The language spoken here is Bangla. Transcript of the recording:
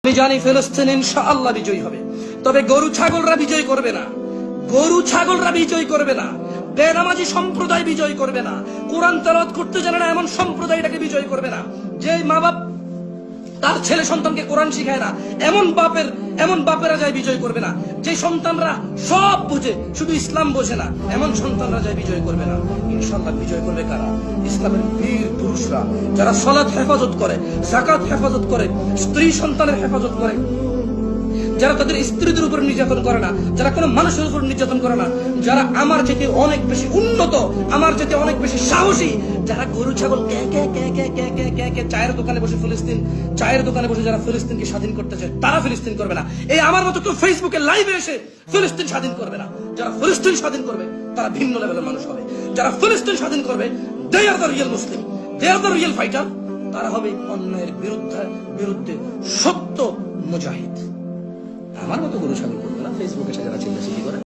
আমি জানি ফিলিস্তিন ইনশাআল্লাহ বিজয়ী হবে, তবে গরু ছাগলরা বিজয় করবে না। গরু ছাগলরা বিজয় করবে না, বেনামাজি সম্প্রদায় বিজয় করবে না, কোরআন তেলাওয়াত করতে জানে না এমন সম্প্রদায়টাকে বিজয় করবে না। যে মা বাপ তার ছেলে সন্তানকে কোরআন শিখায় না এমন বাপেরা যায় বিজয় করবে না। যে সন্তানরা সব বুঝে শুধু ইসলাম বোঝে না এমন সন্তানরা যায় বিজয় করবে না। ইনশাআল্লাহ বিজয় করবে কারা? ইসলামের বীর পুরুষরা, যারা সালাত হেফাজত করে, যাকাত হেফাজত করে, স্ত্রী সন্তানের হেফাজত করে, যারা তাদের স্ত্রীদের উপর নির্যাতন করে না, যারা কোনো মানুষের উপর নির্যাতন করে না, যারা আমার চেয়ে অনেক বেশি উন্নত, আমার চেয়ে অনেক বেশি সাহসী, যারা গরু ছাগল চায়ের দোকানে বসে যারা ফিলিস্তিনকে স্বাধীন করতে চায় তারা ফিলিস্তিন করবে না। এই আমার মতো কেউ ফেসবুকে লাইভে এসে ফিলিস্তিন স্বাধীন করবে না। যারা ফিলিস্তিন স্বাধীন করবে তারা ভিন্ন লেভেলের মানুষ হবে। যারা ফিলিস্তিন স্বাধীন করবে they are the real Muslim, they are the real fighter. তারা হবে অন্যায়ের বিরুদ্ধে সত্য মুজাহিদ। আমার মতো গরু ছাগল করবে না।